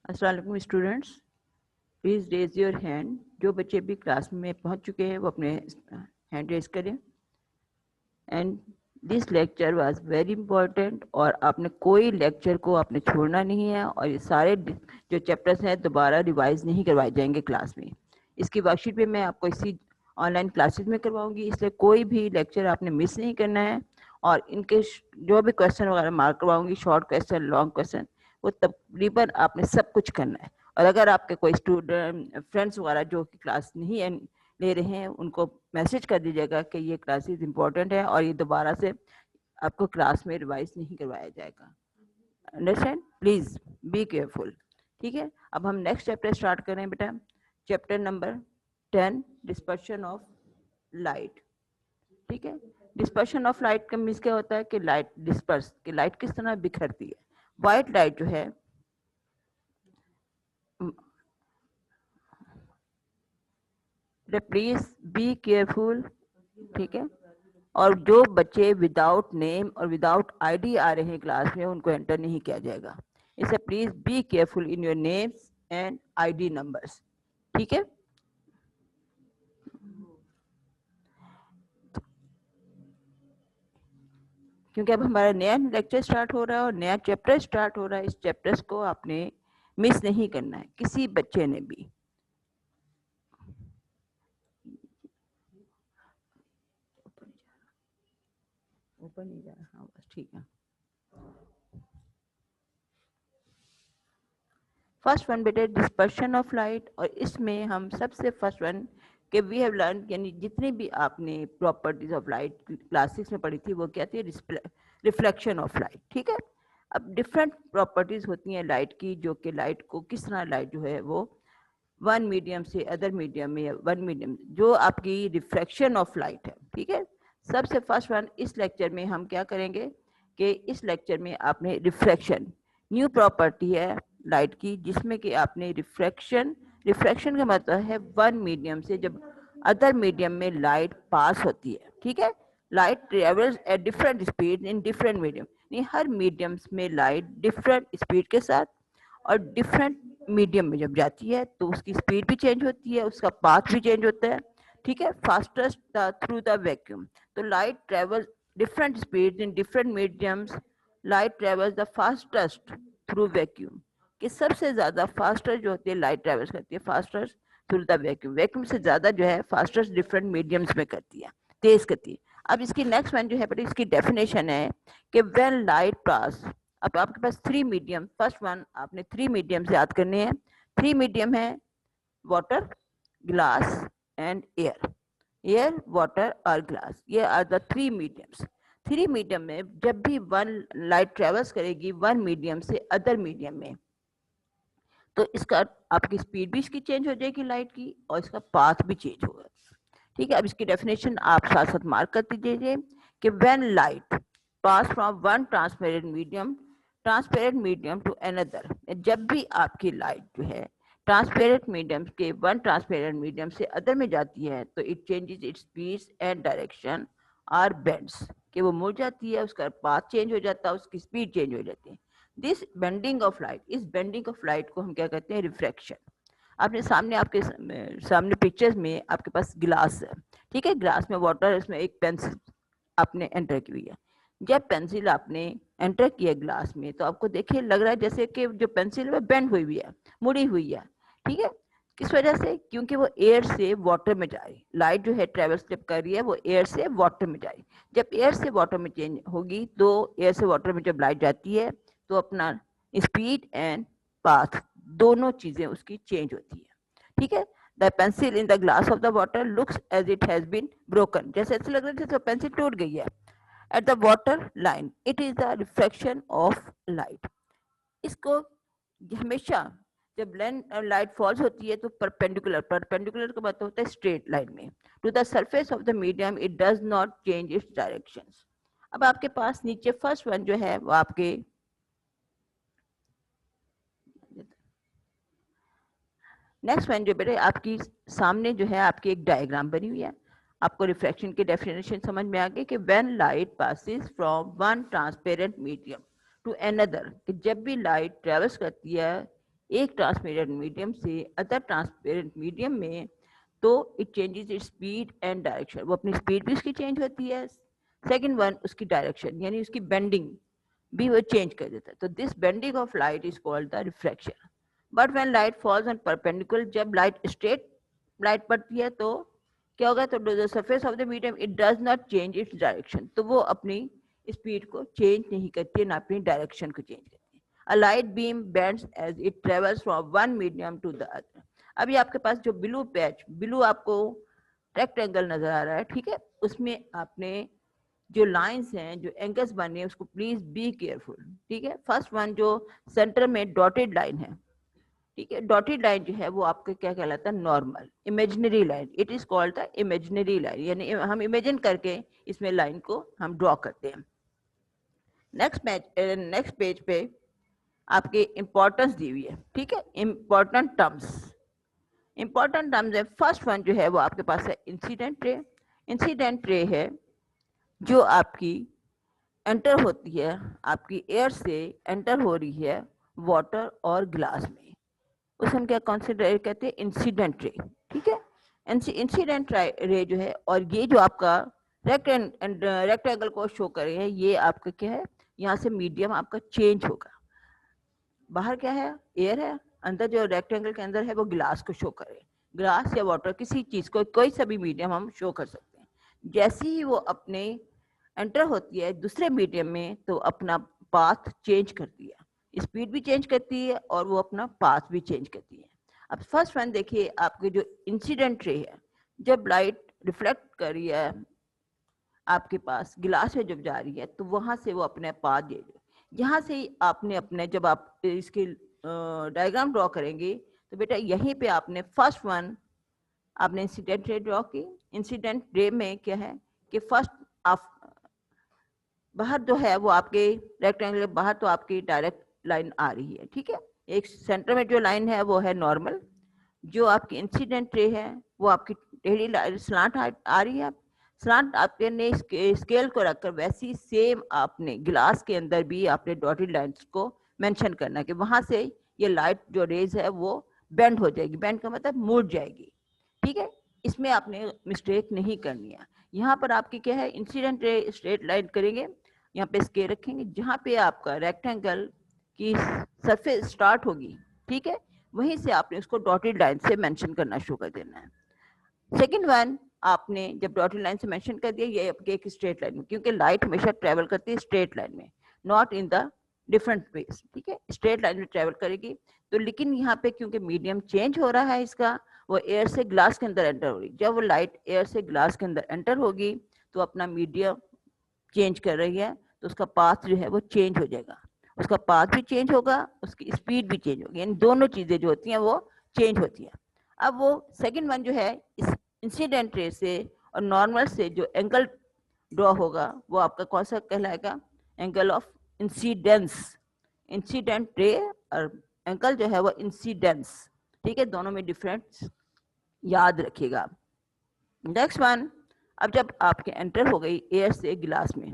अस्सलाम वालेकुम students, please raise your hand. जो बच्चे भी क्लास में पहुंच चुके हैं वो अपने हैंड रेज करें। And this lecture was very important और आपने कोई लेक्चर को आपने छोड़ना नहीं है और ये सारे जो चैप्टर्स हैं दोबारा रिवाइज नहीं करवाए जाएंगे क्लास में। इसकी वर्कशीट पे मैं आपको इसी ऑनलाइन क्लासेस में करवाऊंगी, इसलिए कोई भी लेक्चर आपने मिस नहीं करना है। और इनके जो भी क्वेश्चन वगैरह मार्क करवाऊंगी, शॉर्ट क्वेश्चन, लॉन्ग क्वेश्चन, वो तकरीबन आपने सब कुछ करना है। और अगर आपके कोई स्टूडेंट फ्रेंड्स वगैरह जो कि क्लास नहीं ले रहे हैं उनको मैसेज कर दीजिएगा कि ये क्लासेस इंपॉर्टेंट है और ये दोबारा से आपको क्लास में रिवाइज नहीं करवाया जाएगा। अंडरस्टैंड? Please be careful. ठीक है, अब हम नेक्स्ट चैप्टर स्टार्ट करें बेटा। Chapter number 10, dispersion of light. ठीक है, डिस्पर्शन ऑफ लाइट का मीन्स क्या होता है कि लाइट डिस्पर्स, कि लाइट किस तरह बिखरती है। व्हाइट लाइट जो है, प्लीज बी केयरफुल। ठीक है, और जो बच्चे विदाउट नेम और विदाउट आईडी आ रहे हैं क्लास में उनको एंटर नहीं किया जाएगा। इससे please be careful in your names and ID numbers. ठीक है, क्योंकि अब हमारा नया लेक्चर स्टार्ट हो रहा है और नया चैप्टर स्टार्ट हो रहा है। इस चैप्टर्स को आपने मिस नहीं करना है किसी बच्चे ने भी। ऊपर नहीं जा रहा, हाँ बस ठीक है। फर्स्ट वन बेटे डिस्पर्शन ऑफ लाइट, और इसमें हम सबसे फर्स्ट वन कि वी हैव लर्न, यानी जितनी भी आपने प्रॉपर्टीज ऑफ लाइट क्लासेस में पढ़ी थी वो क्या थी, रिफ्लेक्शन ऑफ लाइट। ठीक है, अब डिफरेंट प्रॉपर्टीज होती हैं लाइट की, जो कि लाइट को किस तरह लाइट जो है वो वन मीडियम से अदर मीडियम में, वन मीडियम जो आपकी रिफ्लेक्शन ऑफ लाइट है। ठीक है, सबसे फर्स्ट वन इस लेक्चर में हम क्या करेंगे कि इस लेक्चर में आपने रिफ्लेक्शन, न्यू प्रॉपर्टी है लाइट की, जिसमें कि आपने रिफ्लेक्शन, रिफ्लेक्शन का मतलब है वन मीडियम से जब अदर मीडियम में लाइट पास होती है। ठीक है, light travels at different speed in different medium, यानी हर मीडियम्स में लाइट डिफरेंट स्पीड के साथ और डिफरेंट मीडियम में जब जाती है तो उसकी स्पीड भी चेंज होती है, उसका पाथ भी चेंज होता है। ठीक है, फास्टेस्ट थ्रू द वैक्यूम, तो light travels different speed in different mediums. Light travels the fastest through vacuum, कि सबसे ज्यादा फास्टर जो होती है लाइट ट्रेवल्स करती है fastest through the vacuum, vacuum से ज्यादा जो है फास्टेस्ट डिफरेंट मीडियम्स में करती है, तेज करती है। अब इसकी नेक्स्ट वन जो है बट इसकी डेफिनेशन है कि व्हेन लाइट पास, अब आपके पास थ्री मीडियम, फर्स्ट वन आपने थ्री मीडियम से याद करने हैं। थ्री मीडियम है water, glass and air. Air, water और ग्लास, ये are the three mediums. Three medium में जब भी वन लाइट ट्रेवल्स करेगी वन मीडियम से अदर मीडियम में, तो इसका आपकी स्पीड भी इसकी चेंज हो जाएगी लाइट की और इसका पाथ भी चेंज होगा। ठीक है, अब इसकी डेफिनेशन आप साथ साथ मार्क कर दीजिए कि when light pass from one transparent medium to another, जब भी आपकी लाइट जो है ट्रांसपेरेंट मीडियम के वन ट्रांसपेरेंट मीडियम से अदर में जाती है तो it changes its speed and direction or bends, कि वो मुड़ जाती है, उसका पाथ चेंज हो जाता है, उसकी स्पीड चेंज हो जाती है। दिस बेंडिंग ऑफ लाइट, इस बेंडिंग ऑफ लाइट को हम क्या कहते हैं, रिफ्रैक्शन। आपने सामने, आपके सामने पिक्चर्स में आपके पास गिलास है। ठीक है, ग्लास में वाटर, इसमें एक पेंसिल आपने एंटर की हुई है। जब पेंसिल आपने एंटर किया ग्लास में तो आपको देखिए लग रहा है जैसे कि जो पेंसिल है बेंड हुई हुई है, मुड़ी हुई है। ठीक है, किस वजह से, क्योंकि वो एयर से वाटर में जा रही, लाइट जो है ट्रेवल स्टेप कर रही है वो एयर से वाटर में जा रही। जब एयर से वाटर में चेंज होगी तो एयर से वाटर में जब लाइट जाती है तो अपना स्पीड एंड पाथ दोनों चीजें उसकी चेंज होती है। ठीक है, the pencil in the glass of the water looks as it has been broken, जैसे ऐसे लग रहा है जैसे पेंसिल टूट गई है। At the water line it is the reflection of light. इसको हमेशा जब लाइट फॉल्स होती है तो परपेंडिकुलर, परपेंडिकुलर का मतलब होता है स्ट्रेट लाइन में, to the surface of the medium it does not change its directions. अब आपके पास नीचे फर्स्ट वन जो है वो आपके नेक्स्ट वन जो बेटे आपकी सामने जो है आपकी एक डायग्राम बनी हुई है। आपको रिफ्लेक्शन की डेफिनेशन समझ में आ गई कि when light passes from one transparent medium to another, कि जब भी लाइट ट्रेवल्स करती है एक ट्रांसपेरेंट मीडियम से अदर ट्रांसपेरेंट मीडियम में, तो it changes its speed and direction, वो अपनी स्पीड भी उसकी चेंज होती है। सेकंड वन, उसकी डायरेक्शन यानी उसकी बेंडिंग भी वो चेंज कर देता है। तो this bending of light is called the refraction. But when light falls on perpendicular, जब लाइट स्ट्रेट लाइट पड़ती है तो क्या होगा, तो the surface of the medium it does not change its direction, तो वो अपनी स्पीड को चेंज नहीं करती है, ना अपनी डायरेक्शन को चेंज करती है। A light beam bends as it travels from one medium to the other. अभी आपके पास जो ब्लू पैच, ब्लू आपको रेक्टेंगल नजर आ रहा है, ठीक है, उसमें आपने जो लाइंस हैं, जो एंगल्स बने हैं, उसको प्लीज बी केयरफुल, ठीक है। फर्स्ट वन जो सेंटर में डॉटेड लाइन है, ठीक है, डॉटेड लाइन जो है वो आपका क्या कहलाता है, normal imaginary line, it is called the imaginary line, यानी हम इमेजिन करके इसमें लाइन को हम ड्रॉ करते हैं। नेक्स्ट पेज पे आपके इंपॉर्टेंस दी हुई है, ठीक है, इंपॉर्टेंट टर्म्स है। फर्स्ट वन जो है वो आपके पास है इंसिडेंट रे। इंसिडेंट रे है जो आपकी एंटर होती है, आपकी एयर से एंटर हो रही है वाटर और ग्लास में, उसे हम क्या कंसिडर कहते हैं, इंसिडेंट रे, ठीक है। इंसिडेंट रे जो है, और ये जो आपका रेक्टेंगल को शो कर रहे हैं, ये आपका क्या है, यहाँ से मीडियम आपका चेंज होगा। बाहर क्या है, एयर है, अंदर जो रेक्टेंगल के अंदर है वो ग्लास को शो करे, ग्लास या वाटर, किसी चीज को, कोई सा भी मीडियम हम शो कर सकते हैं। जैसे ही वो अपने एंटर होती है दूसरे मीडियम में, तो अपना पाथ चेंज करती है, स्पीड भी चेंज करती है और वो अपना पाथ भी चेंज करती है। अब फर्स्ट वन देखिए, आपके जो इंसिडेंट रे है, जब लाइट रिफ्लेक्ट कर रही है आपके पास गिलास में जब जा रही है, तो वहां से वो अपने पाथ दे, जहाँ से आपने अपने, जब आप इसके डायग्राम ड्रॉ करेंगे, तो बेटा यहीं पे आपने फर्स्ट वन आपने इंसिडेंट रे ड्रॉ की। इंसिडेंट रे में क्या है कि फर्स्ट आप बाहर जो है वो आपके रेक्टेंगल बाहर तो आपकी डायरेक्ट लाइन आ रही है, ठीक है, एक सेंटर में जो लाइन है वो है नॉर्मल। जो आपकी इंसिडेंट रे है वो आपकी टेढ़ी स्लांट आ रही है, स्लांट आपके ने स्केल को रखकर वैसी सेम आपने ग्लास के अंदर भी आपने डॉटेड लाइंस को मेंशन करना कि वहां से ये लाइट जो रेज है वो बेंड हो जाएगी, बेंड का मतलब मुड़ जाएगी, ठीक है। इसमें आपने मिस्टेक नहीं करनी है। यहाँ पर आपकी क्या है, इंसिडेंट रे स्ट्रेट लाइन करेंगे, यहाँ पे स्केल रखेंगे, जहाँ पे आपका रेक्टेंगल की सरफेस स्टार्ट होगी, ठीक है, वहीं से आपने उसको डॉटेड लाइन से मेंशन करना शुरू कर देना है। सेकंड वन, आपने जब डॉटेड लाइन से मेंशन कर दिया, ये आपके एक स्ट्रेट लाइन में, क्योंकि लाइट हमेशा ट्रेवल करती है स्ट्रेट लाइन में, not in the different ways, ठीक है, स्ट्रेट लाइन में ट्रेवल करेगी। तो लेकिन यहाँ पे क्योंकि मीडियम चेंज हो रहा है इसका, वो एयर से ग्लास के अंदर एंटर हो रही, जब वो लाइट एयर से ग्लास के अंदर एंटर होगी तो अपना मीडियम चेंज कर रही है, तो उसका पाथ जो है वो चेंज हो जाएगा, उसका पाथ भी चेंज होगा, उसकी स्पीड भी चेंज होगी, यानी दोनों चीजें जो होती हैं वो चेंज होती हैं। अब वो सेकंड वन जो है, इस इंसिडेंट रे से और नॉर्मल से जो एंगल ड्रॉ होगा वो आपका कौन सा कहलाएगा, angle of incidence. Incident ray और एंगल जो है वो इंसिडेंस, ठीक है, दोनों में डिफरेंस याद रखिएगा। नेक्स्ट वन, अब जब आपके एंटर हो गई एयर से गिलास में,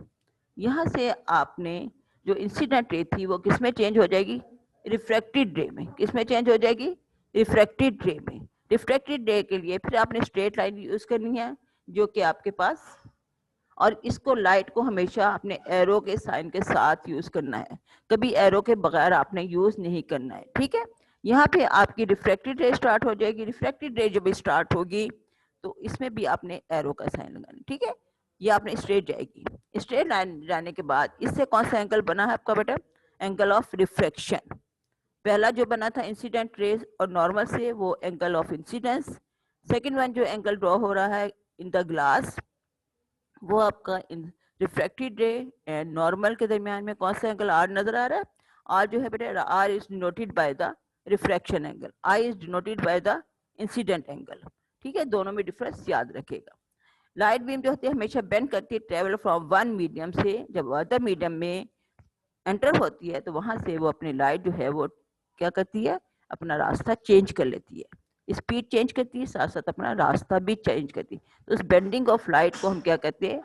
यहाँ से आपने जो इंसिडेंट रे थी वो किस में चेंज हो जाएगी, रिफ्रैक्टेड रे में। किस में चेंज हो जाएगी, रिफ्रैक्टेड रे में। रिफ्रैक्टेड रे के लिए फिर आपने स्ट्रेट लाइन यूज करनी है जो कि आपके पास, और इसको लाइट को हमेशा अपने एरो के साइन के साथ यूज करना है, कभी एरो के बगैर आपने यूज नहीं करना है, ठीक है। यहाँ पे आपकी रिफ्रैक्टेड रे स्टार्ट हो जाएगी, रिफ्रैक्टेड रे जब स्टार्ट होगी तो इसमें भी आपने एरो का साइन लगाना, ठीक है, ये आपने स्ट्रेट जाएगी। स्ट्रेट लाइन जाने के बाद इससे कौन सा एंगल बना है आपका बेटा, एंगल ऑफ रिफ्रैक्शन। पहला जो बना था इंसिडेंट रे और नॉर्मल से, वो angle of incidence. Second one जो एंगल ड्रॉ हो रहा है इन द ग्लास, वो आपका रिफ्रैक्टेड रे एंड नॉर्मल के दरमियान में कौन सा एंगल आर नजर आ रहा है, आर जो है बेटा, R is denoted by the refraction angle, I is denoted by the incident angle, ठीक है, दोनों में डिफरेंस याद रखेगा। लाइट बीम जो होती है हमेशा बेंड करती है, ट्रेवल फ्रॉम वन मीडियम से, जब अदर मीडियम में एंटर होती है तो वहां से वो अपनी लाइट जो है वो क्या करती है, अपना रास्ता चेंज कर लेती है, स्पीड चेंज करती है, साथ साथ अपना रास्ता भी चेंज करती है। तो उस बेंडिंग ऑफ लाइट को हम क्या कहते हैं,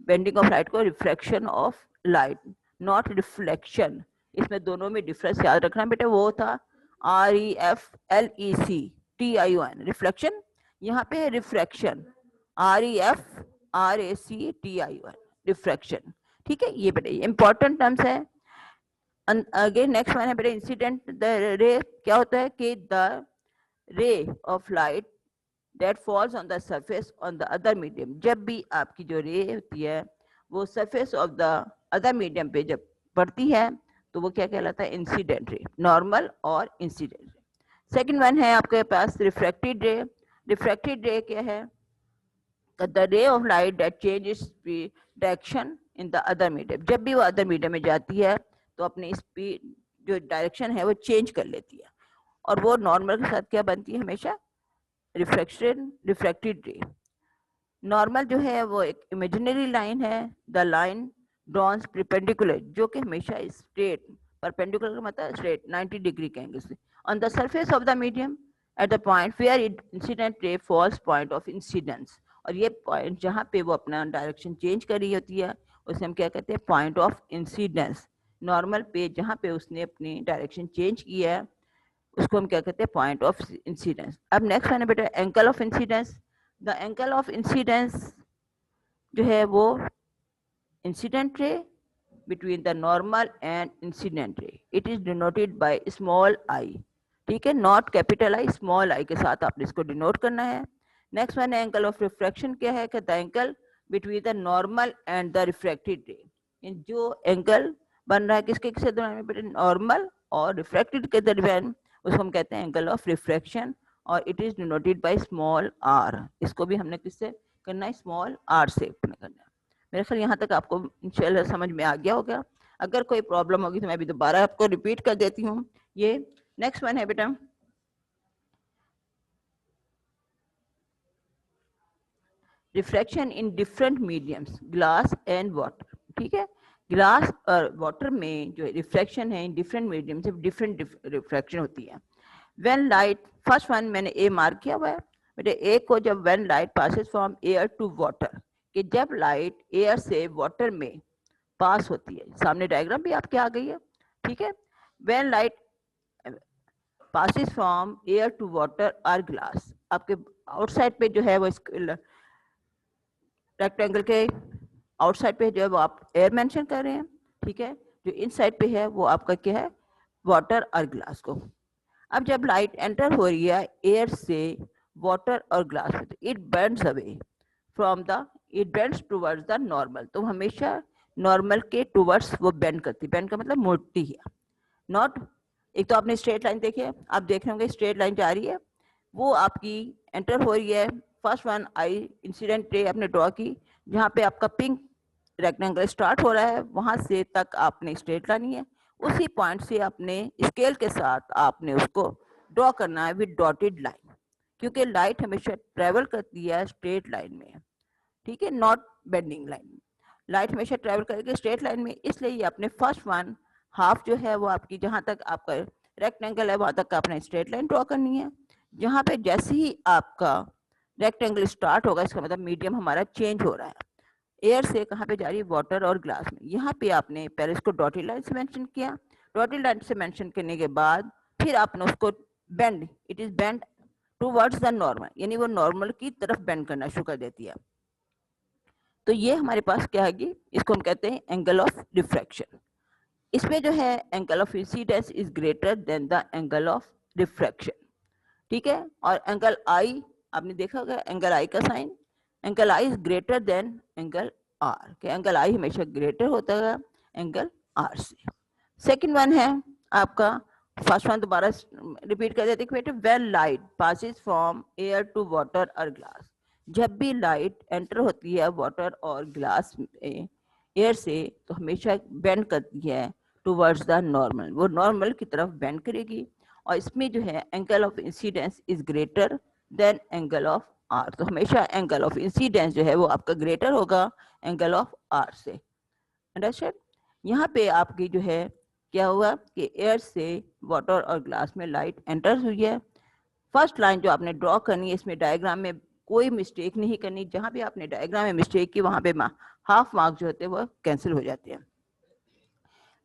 बेंडिंग ऑफ लाइट को refraction of light, not reflection. इसमें दोनों में डिफरेंस याद रखना बेटा, वो था REFLECTION, रिफ्लेक्शन, यहाँ पे है रिफ्रैक्शन, REFRACTION, रिफ्रैक्शन। ठीक है, ये बेटा इंपॉर्टेंट टर्म्स है। अगेन नेक्स्ट वन है बेटा इंसिडेंट द रे। क्या होता है कि the ray of light that falls on the surface on the other medium, जब भी आपकी जो रे होती है वो surface of the other medium पे जब पड़ती है तो वो क्या कहलाता है, इंसिडेंट रे, नॉर्मल और इंसिडेंट रे। सेकंड वन है आपके पास रिफ्रैक्टेड रे। रिफ्रैक्टेड रे क्या है, the ray of light that changes direction in the other medium, जब भी वो अदर मीडियम में जाती है तो अपनी स्पीड जो डायरेक्शन है वो चेंज कर लेती है, और वो नॉर्मल के साथ क्या बनती है, हमेशा रिफ्रैक्शन, रिफ्रैक्टेड रे। नॉर्मल जो है वो एक इमेजिनरी लाइन है, द लाइन ड्रॉन परपेंडिकुलर, जो कि हमेशा स्ट्रेट, परपेंडिकुलर का मतलब स्ट्रेट 90 डिग्री के एंगल से, on the surface of the medium at the point where incident ray falls, point of incidence. और ये पॉइंट जहाँ पे वो अपना डायरेक्शन चेंज कर रही होती है उसे हम क्या कहते हैं, पॉइंट ऑफ इंसिडेंस। नॉर्मल पे जहाँ पे उसने अपनी डायरेक्शन चेंज किया है उसको हम क्या कहते हैं, पॉइंट ऑफ इंसिडेंस। अब नेक्स्ट है बेटा angle of incidence. The angle of incidence जो है वो incident ray between the normal and incident ray, it is denoted by small I. ठीक है, not capital I, small I के साथ आपने इसको डिनोट करना है। नेक्स्ट वन है एंगल ऑफ रिफ्रैक्शन। क्या है कि the angle between the normal and the refracted रे, जो एंगल बन रहा है किसके किसके दरमियान में, नॉर्मल और रिफ्रैक्टेड के दरमियान, उसको हम कहते हैं एंगल ऑफ रिफ्रैक्शन, और it is denoted by small R. इसको भी हमने किससे करना है, स्मॉल आर से करना है। मेरे ख्याल यहाँ तक आपको इंशाल्लाह समझ में आ गया होगा। अगर कोई प्रॉब्लम होगी तो मैं भी दोबारा आपको रिपीट कर देती हूँ। ये नेक्स्ट वन है बेटा refraction in different mediums, glass and water. ठीक है, ग्लास और वाटर में जो रिफ्रैक्शन है इन डिफरेंट मीडियम से डिफरेंट रिफ्रैक्शन होती है। व्हेन लाइट, फर्स्ट वन मैंने ए मार्क किया हुआ है बेटे, ए को जब when light passes from air to water, कि जब लाइट एयर से वाटर में पास होती है, सामने डायग्राम भी आपके आ गई है। ठीक है, when light passes from air to water और ग्लास, आपके आउटसाइड पे जो है वो रेक्टेंगल के आउटसाइड पे जो है वो आप एयर मेंशन कर रहे हैं। ठीक है, जो इनसाइड पे है वो आपका क्या है, वाटर और ग्लास को। अब जब लाइट एंटर हो रही है एयर से वाटर और ग्लास में, तो it bends away from the, it bends towards the normal, तो हमेशा नॉर्मल के टुवर्ड्स वो बेंड करती, बेंड का मतलब मुड़ती है, नॉट, एक तो आपने स्ट्रेट लाइन देखी है, आप देख रहे होंगे स्ट्रेट लाइन जा रही है, वो आपकी एंटर हो रही है। फर्स्ट वन आई इंसिडेंट रे आपने ड्रॉ की, जहाँ पे आपका पिंक रेक्टेंगल स्टार्ट हो रहा है वहां से तक आपने स्ट्रेट लानी है, उसी पॉइंट से आपने स्केल के साथ आपने उसको ड्रॉ करना है विद डॉटेड लाइन, क्योंकि लाइट हमेशा ट्रेवल करती है स्ट्रेट लाइन में। ठीक है, नॉट बेंडिंग लाइन, लाइट हमेशा ट्रेवल करेगी स्ट्रेट लाइन में, इसलिए ये आपने फर्स्ट वन हाफ जो है वो आपकी जहां तक आपका रेक्टेंगल है वहां तक आपने स्ट्रेट लाइन ड्रॉ करनी है। जहां पे जैसे ही आपका रेक्टेंगल स्टार्ट होगा इसका मतलब मीडियम हमारा चेंज हो रहा है, एयर से कहाँ पे जा रही है, वाटर और ग्लास में। यहाँ पे आपने पहले इसको डॉटेड लाइन से मेंशन किया, डॉटेड लाइन से मेंशन करने के बाद फिर आपने उसको bend, it is bend towards the normal, यानी वो नॉर्मल की तरफ बेंड करना शुरू कर देती है। तो ये हमारे पास क्या है, इसको हम कहते हैं एंगल ऑफ रिफ्रैक्शन। इसमें जो है angle of incidence is greater than the angle of refraction. ठीक है, और एंगल आई आपने देखा होगा, एंगल आई का sine, angle I is greater than angle R, के एंगल आई हमेशा ग्रेटर होता है एंगल आर से। सेकंड वन है आपका, फर्स्ट वन दोबारा रिपीट कर देते हैं, when light passes from air to water और ग्लास, जब भी लाइट एंटर होती है वाटर और ग्लास में एयर से तो हमेशा बेंड करती है टुवर्ड्स द नॉर्मल, वो नॉर्मल की तरफ बेंड करेगी, और इसमें जो है angle of incidence is greater than angle of R, तो हमेशा एंगल ऑफ इंसिडेंस जो है वो आपका ग्रेटर होगा एंगल ऑफ आर से। अंडरस्टैंड, यहाँ पे आपकी जो है क्या हुआ कि एयर से वाटर और ग्लास में लाइट एंटर हुई है। फर्स्ट लाइन जो आपने ड्रॉ करनी है इसमें डायग्राम में कोई मिस्टेक नहीं करनी, जहाँ भी आपने डायग्राम में मिस्टेक की वहाँ पे हाफ मार्क जो होते हैं वो कैंसिल हो जाते हैं।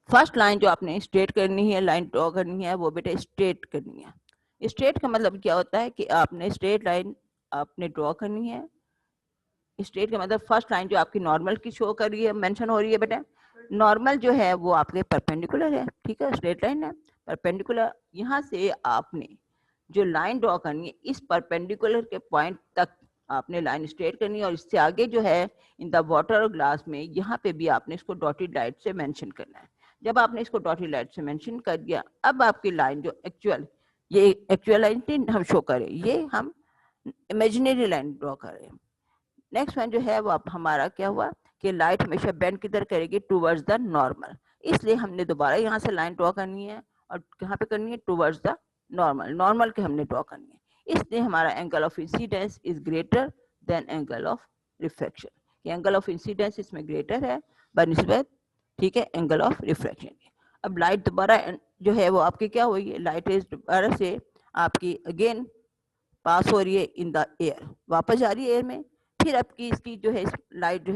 फर्स्ट लाइन जो आपने स्ट्रेट करनी है, लाइन ड्रॉ करनी है, वो बेटा स्ट्रेट करनी है। स्ट्रेट का मतलब क्या होता है कि आपने स्ट्रेट लाइन आपने ड्रॉ करनी है। स्ट्रेट का मतलब फर्स्ट लाइन जो आपकी नॉर्मल की शो कर रही है, मेंशन हो रही है बेटा, नॉर्मल जो है वो आपके परपेंडिकुलर है, ठीक है, स्ट्रेट लाइन है परपेंडिकुलर। यहाँ से आपने जो लाइन ड्रॉ करनी है, इस परपेंडिकुलर के पॉइंट तक आपने लाइन स्ट्रेट करनी है, और इससे आगे जो है इन द वाटर और ग्लास में, यहाँ पे भी आपने इसको डॉटेड लाइट से मेंशन करना है। जब आपने इसको डॉटेड लाइट से मेंशन कर दिया, अब आपकी लाइन जो एक्चुअल, ये एक्चुअल लाइन हम शो करें, ये हम इमेजिनरी लाइन ड्रॉ करें। नेक्स्ट वन जो है वो अब हमारा क्या हुआ कि लाइट हमेशा बेंड किधर करेगी, टूवर्ड्स द नॉर्मल, इसलिए हमने दोबारा यहाँ से लाइन ड्रॉ करनी है, और कहाँ पे करनी है, टूवर्ड्स द नॉर्मल, नॉर्मल के हमने ड्रॉ करनी है। इसलिए हमारा angle of incidence is greater than angle of reflection, कि एंगल ऑफ इंसिडेंस इसमें ग्रेटर है बनिस्बत, ठीक है, एंगल ऑफ रिफ्लेक्शन के। अब लाइट दोबारा जो है वो आपकी क्या हुई है, लाइट इज दोबारा से आपकी अगेन पास हो रही है इन द एयर, वापस जा रही है एयर में। फिर आपकी इसकी जो है लाइट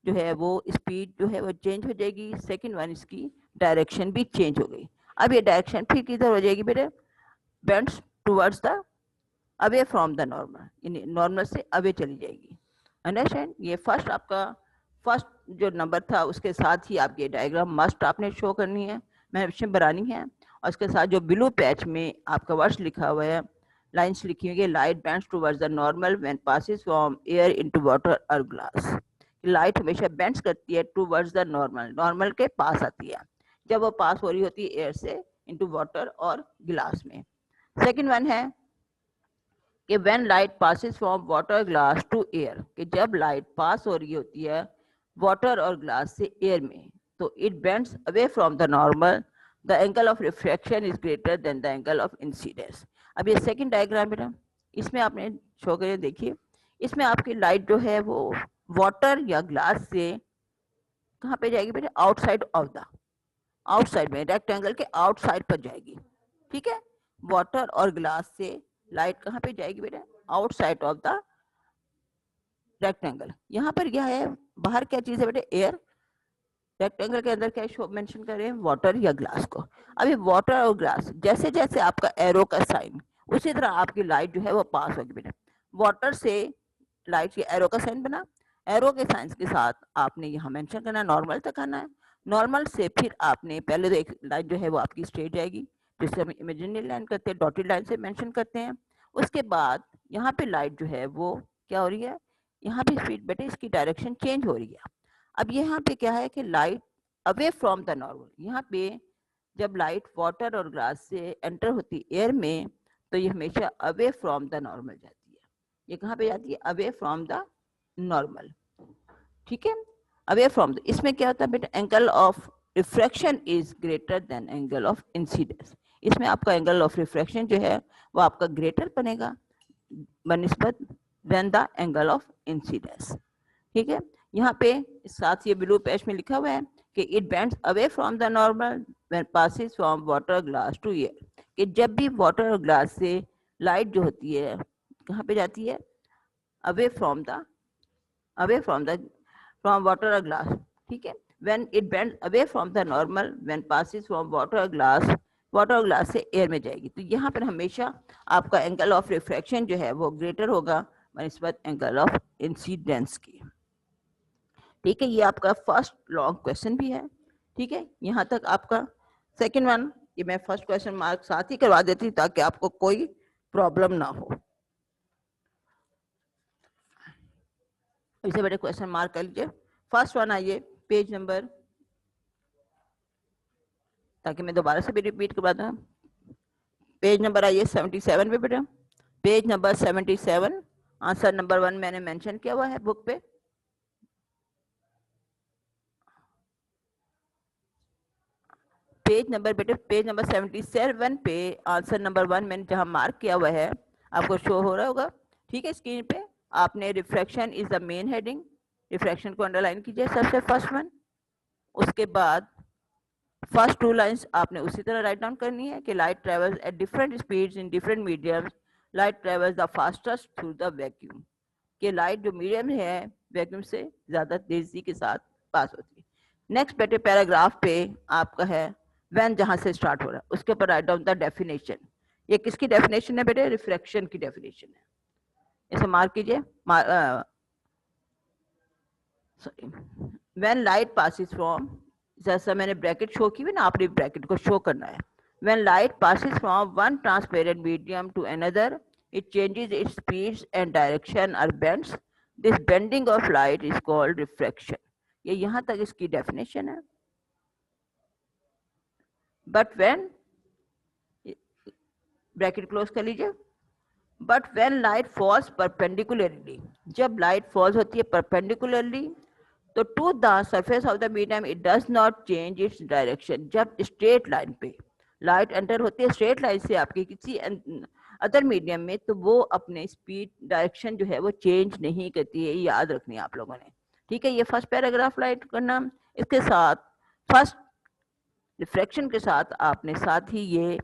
जो है वो स्पीड जो है वो चेंज हो जाएगी। सेकंड वन, इसकी डायरेक्शन भी चेंज हो गई। अब ये डायरेक्शन फिर किधर हो जाएगी बेटे, bends towards the away from the normal, normal से अवे चली जाएगी। अंडरस्टैंड? ये फर्स्ट आपका फर्स्ट जो नंबर था उसके साथ ही आपकी डायग्राम मस्ट आपने शो करनी है, मैंशन बनानी है, और उसके साथ जो ब्लू पैच में आपका वर्ड्स लिखा हुआ है, लाइंस लिखी हुई है, light bends towards the normal when passes from air into water और ग्लास। लाइट हमेशा बेंड्स करती है टुवर्ड्स द नॉर्मल, नॉर्मल के पास आती है जब वो पास हो रही होती है एयर से इनटू वाटर और गिलास में। सेकंड वन है कि when light passes from water glass to air, कि जब लाइट पास हो रही होती है वाटर और ग्लास से एयर में, तो it bends away from the normal, the angle of refraction is greater than the angle of incidence. अब ये सेकंड डायग्राम बेटा, इसमें आपने शो करिए, देखिए इसमें आपकी लाइट जो है वो वाटर या ग्लास से कहाँ पे जाएगी बेटा, आउटसाइड ऑफ द, आउटसाइड में रेक्टेंगल के आउटसाइड पर जाएगी, ठीक है। वाटर और ग्लास से लाइट कहाँ पे जाएगी बेटा, आउटसाइड ऑफ द रेक्टेंगल। यहाँ पर क्या है, बाहर क्या चीज है बेटे, एयर, रेक्टेंगल के अंदर क्या शो मेंशन कर रहे हैं, वाटर या ग्लास को। अभी वाटर और ग्लास, जैसे जैसे आपका एरो का साइन, उसी तरह आपकी लाइट जो है वो पास होगी बेटा। वाटर से लाइट के एरो का साइन बना, एरो के साइन के साथ आपने यहाँ मेंशन करना है, नॉर्मल तक आना है। नॉर्मल से फिर आपने पहले तो एक लाइन जो है वो आपकी स्ट्रेट जाएगी, जिसे हम इमेजिनरी लाइन करते हैं, डॉटेड लाइन से मेंशन करते हैं। उसके बाद यहाँ पे लाइट जो है वो क्या हो रही है, यहाँ पे स्पीड बेटे इसकी डायरेक्शन चेंज हो रही है। अब यहाँ पे क्या है कि light away from the normal, यहाँ पे जब लाइट वाटर और ग्लास से एंटर होती एयर में, तो ये हमेशा अवे फ्रॉम द नॉर्मल जाती है। ये कहाँ पे जाती है, अवे फ्रॉम द नॉर्मल, ठीक है, अवे फ्रॉम द। इसमें क्या होता है बेटा, angle of refraction is greater than angle of incidence. इसमें आपका एंगल ऑफ रिफ्रैक्शन जो है वो आपका ग्रेटर बनेगा बनिस्बत than the angle of incidence, ठीक है। यहाँ पे साथ ये ब्लू पैच में लिखा हुआ है कि it bends away from the normal when passes from water glass to air, कि जब भी वाटर और ग्लास से लाइट जो होती है कहाँ पे जाती है, away from the from water और ग्लास, ठीक है। When it bends away from the normal when passes from water और ग्लास से एयर में जाएगी। तो यहाँ पर हमेशा आपका एंगल ऑफ रिफ्रैक्शन जो है वो ग्रेटर होगा बनिस्बत एंगल ऑफ इंसिडेंस की, ठीक है। ये आपका फर्स्ट लॉन्ग क्वेश्चन भी है, ठीक है। यहाँ तक आपका सेकंड वन, ये मैं फर्स्ट क्वेश्चन मार्क साथ ही करवा देती ताकि आपको कोई प्रॉब्लम ना हो। इसे बड़े क्वेश्चन मार्क कर लीजिए। फर्स्ट वन आइए पेज नंबर, ताकि मैं दोबारा से भी रिपीट करवा दूं, पेज नंबर आइए 77 पे बेटा, पेज नंबर 77, आंसर नंबर 1 मैंने मेंशन किया हुआ है बुक पे। पेज नंबर बेटे, पेज नंबर 77 पे आंसर नंबर 1 मैंने जहां मार्क किया हुआ है आपको शो हो रहा होगा, ठीक है, स्क्रीन पे। आपने refraction is the main heading, refraction को अंडरलाइन कीजिए सबसे फर्स्ट वन। उसके बाद फर्स्ट 2 लाइंस आपने उसी तरह राइट डाउन करनी है कि light travels at different speeds in different mediums, light travels the fastest through the vacuum, कि लाइट जो मीडियम है वैक्यूम से ज्यादा तेजी के साथ पास होती है। नेक्स्ट बेटे पैराग्राफ पे आपका है व्हेन, जहां से स्टार्ट हो रहा है उसके ऊपर राइट डाउन द डेफिनेशन। ये किसकी डेफिनेशन है बेटे? रिफ्रैक्शन की डेफिनेशन है, इसे मार्क कीजिए। Sorry, when light passes from, जैसा मैंने ब्रैकेट शो की हुई ना, आपने ब्रैकेट को शो करना है। When light passes from one transparent medium to another, it changes its speeds and direction or bends. This bending of light is called refraction. ये यहाँ तक इसकी डेफिनेशन है। बट व्हेन, ब्रैकेट क्लोज कर लीजिए, but when light falls perpendicularly, जब light falls होती है परपेंडिकुलरली तो to the surface of the medium it does not change its direction. जब स्ट्रेट लाइन पे लाइट एंटर होती है स्ट्रेट लाइन से आपके किसी अदर मीडियम में, तो वो अपने स्पीड डायरेक्शन जो है वो चेंज नहीं करती है, याद रखनी है आप लोगों ने। ठीक है, ये फर्स्ट पैराग्राफ लाइट करना। इसके साथ फर्स्ट रिफ्रैक्शन के साथ आपने साथ ही ये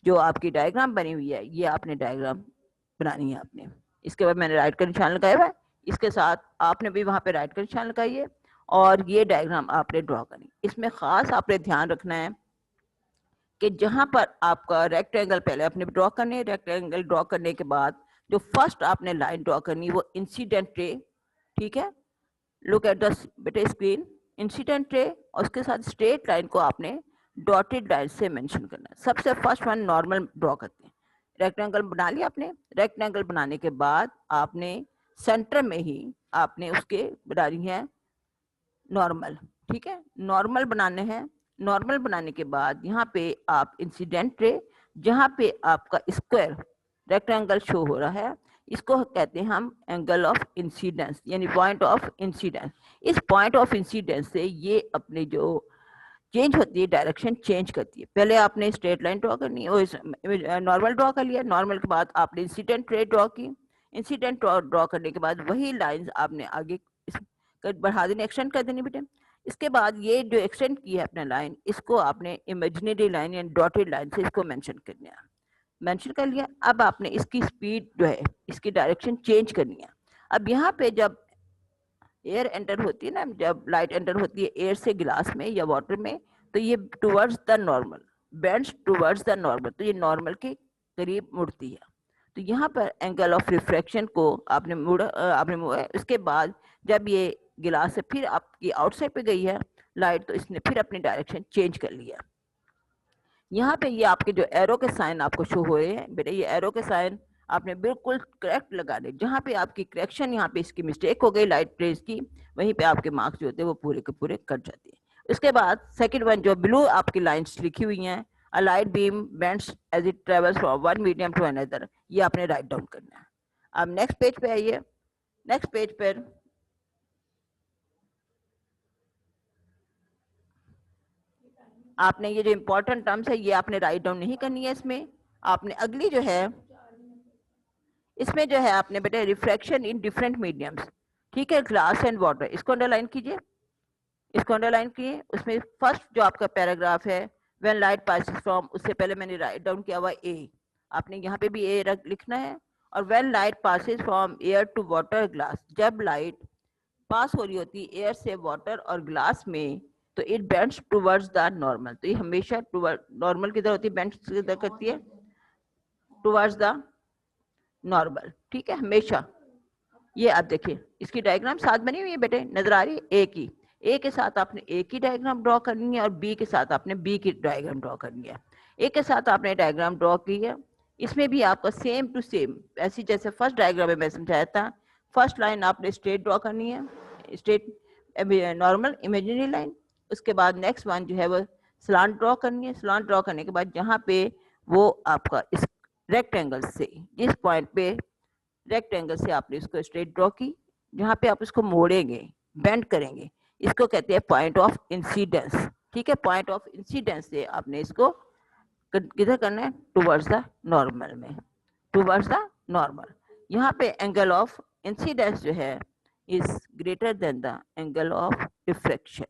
जो आपकी डायग्राम बनी हुई है ये आपने डायग्राम बनानी है आपने। इसके बाद मैंने राइट का निशान लगाया हुआ है, इसके साथ आपने भी वहां पे राइट का निशान लगाइए और ये डायग्राम आपने ड्रॉ करनी। इसमें खास आपने ध्यान रखना है कि जहां पर आपका रेक्टेंगल पहले आपने ड्रॉ करने, रेक्टेंगल ड्रॉ करने के बाद जो फर्स्ट आपने लाइन ड्रॉ करनी वो इंसिडेंट रे, ठीक है, लुक एट द बेटे स्क्रीन, इंसिडेंट रे, और उसके साथ स्ट्रेट लाइन को आपने डॉटेड लाइन से मेंशन करना है। सबसे फर्स्ट वन नॉर्मल ड्रॉ करते हैं। रेक्टेंगल बना लिया आपने, रेक्टेंगल बनाने के बाद आपने सेंटर में ही आपने उसके बनानी है नॉर्मल। ठीक है, नॉर्मल बनाने हैं। नॉर्मल बनाने के बाद यहाँ पे आप इंसिडेंट रे, जहाँ पे आपका स्क्वायर रेक्टेंगल शो हो रहा है, इसको कहते हैं हम एंगल ऑफ इंसिडेंस, यानी पॉइंट ऑफ इंसिडेंस। इस पॉइंट ऑफ इंसिडेंस से ये अपने जो चेंज होती है डायरेक्शन चेंज करती है। पहले आपने स्ट्रेट लाइन ड्रॉ करनी है, नॉर्मल ड्रॉ कर लिया, नॉर्मल के बाद आपने इंसिडेंट रे ड्रॉ की, इंसिडेंट ड्रॉ करने के बाद वही लाइंस आपने आगे बढ़ा देनी, एक्सटेंड कर देनी बेटे। इसके बाद ये जो एक्सटेंड की है अपने लाइन, इसको आपने इमेजिनरी लाइन या डॉटेड लाइन से इसको मेंशन करना है। मेंशन कर लिया, अब आपने इसकी स्पीड जो है इसकी डायरेक्शन चेंज करनी है। अब यहाँ पे जब एयर एंटर होती है ना, जब लाइट एंटर होती है एयर से गिलास में या वाटर में, तो ये towards the normal, bends towards the normal, तो ये नॉर्मल के करीब मुड़ती है। तो यहाँ पर एंगल ऑफ रिफ्रैक्शन को आपने मोड़ा। उसके बाद जब ये गिलास से फिर आपकी आउटसाइड पे गई है लाइट, तो इसने फिर अपनी डायरेक्शन चेंज कर लिया। यहाँ पे ये आपके जो एरो के साइन आपको शो हो रहे हैं बेटे, ये एरो के साइन आपने बिल्कुल करेक्ट लगा दे। जहाँ पे आपकी करेक्शन, यहाँ पे इसकी मिस्टेक हो गई लाइट रेज की, वहीं पे आपके मार्क्स जो होते हैं वो पूरे के पूरे कट जाते हैं। उसके बाद सेकंड वन जो ब्लू आपकी लाइंस लिखी हुई हैं, a light beam bends as it travels from one medium to another, ये आपने राइट डाउन करना है। अब नेक्स्ट पेज पे आइए। नेक्स्ट पेज पर आपने ये जो इंपॉर्टेंट टर्म्स है ये आपने राइट डाउन नहीं करनी है। इसमें आपने अगली जो है, इसमें जो है आपने बेटे रिफ्रैक्शन इन डिफरेंट मीडियम्स, ठीक है, ग्लास एंड वाटर, इसको अंडरलाइन कीजिए, इसको अंडरलाइन किए। उसमें फर्स्ट जो आपका पैराग्राफ है व्हेन लाइट पासिस फ्रॉम, उससे पहले मैंने राइट डाउन किया हुआ ए, आपने यहाँ पे भी ए लिखना है। और when light passes from air to water glass, जब लाइट पास हो रही होती है एयर से वाटर और ग्लास में, तो it bends towards the normal, तो ये हमेशा टुवर्ड नॉर्मल किधर होती है, बेंड्स किधर करती है, टुवर्ड्स द नॉर्मल, ठीक है, हमेशा। ये आप देखिए इसकी डायग्राम साथ बनी हुई है बेटे, नजर आ रही है ए की, ए के साथ आपने ए की डायग्राम ड्रॉ करनी है और बी के साथ आपने बी की डायग्राम ड्रॉ करनी है। ए के साथ आपने डायग्राम ड्रॉ की है, इसमें भी आपका सेम टू सेम ऐसी जैसे फर्स्ट डायग्राम में मैं समझाया था। फर्स्ट लाइन आपने स्ट्रेट ड्रॉ करनी है, स्ट्रेट नॉर्मल इमेजिनरी लाइन। उसके बाद नेक्स्ट वन जो है वो स्लांट ड्रॉ करनी है। स्लांट ड्रॉ करने के बाद जहाँ पे वो आपका इस रेक्टेंगल से, जिस पॉइंट पे रेक्टेंगल से आपने इसको स्ट्रेट ड्रॉ की, जहाँ पे आप इसको मोड़ेंगे, बेंड करेंगे, इसको कहते हैं पॉइंट ऑफ इंसिडेंस, ठीक है। पॉइंट ऑफ इंसिडेंस से आपने इसको किधर करना है, टुवर्ड्स द नॉर्मल में, टुवर्ड्स द नॉर्मल। यहाँ पे एंगल ऑफ इंसिडेंस जो है is greater than the angle of refraction.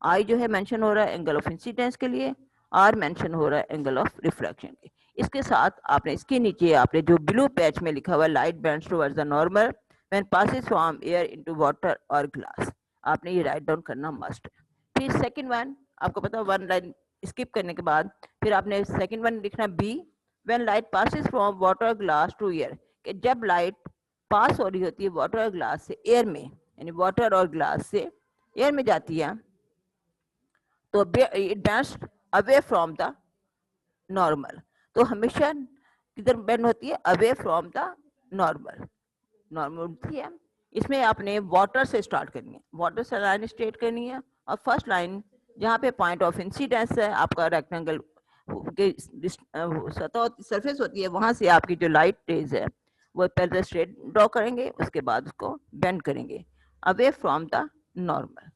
I जो है मेंशन हो रहा है एंगल ऑफ इंसिडेंस के लिए, आर मेंशन हो रहा है एंगल ऑफ रिफ्रैक्शन के। इसके साथ आपने इसके नीचे आपने जो ब्लू पैच में लिखा हुआ light bends towards the normal when passes from air into water और ग्लास, आपने ये राइट डाउन करना मस्ट है। फिर सेकंड वन, आपको पता है वन लाइन स्किप करने के बाद फिर आपने सेकंड वन लिखना B, when light passes from water glass to air, कि जब लाइट पास हो रही होती है वाटर ग्लास से एयर में, यानी वाटर और ग्लास से एयर में जाती है, तो it bends away from the normal. तो हमेशा किधर बेंड होती है? Away from the normal, normal होती है। इसमें आपने वाटर से स्टार्ट करनी है, वाटर से लाइन स्ट्रेट करनी है, और फर्स्ट लाइन जहाँ पे पॉइंट ऑफ इंसिडेंस है आपका रेक्टेंगल के सतह सरफेस होती है, वहां से आपकी जो लाइट रेज है वो पहले स्ट्रेट ड्रॉ करेंगे, उसके बाद उसको बेंड करेंगे away from the normal,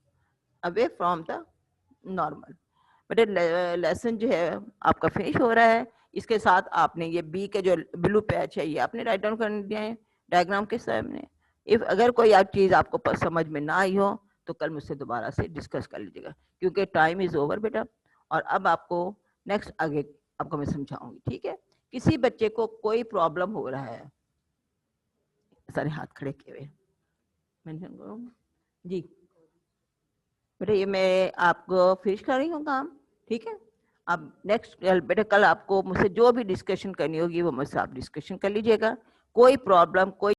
away from the normal. बेटे लेसन जो है आपका फिनिश हो रहा है। इसके साथ आपने ये बी के जो ब्लू पैच है ये आपने राइट डाउन कर दिया है डायग्राम के सामने। इफ अगर कोई चीज आपको समझ में ना आई हो तो कल मुझसे दोबारा से डिस्कस कर लीजिएगा, क्योंकि टाइम इज ओवर बेटा। और अब आपको नेक्स्ट आगे आपको मैं समझाऊंगी, ठीक है? किसी बच्चे को कोई प्रॉब्लम हो रहा है, सारे हाथ खड़े किए हुए मेंशन करो जी। बेटा ये मैं आपको फिनिश कर रही हूँ काम, ठीक है? अब नेक्स्ट बेटा कल आपको मुझसे जो भी डिस्कशन करनी होगी वो मुझसे आप डिस्कशन कर लीजिएगा। कोई प्रॉब्लम कोई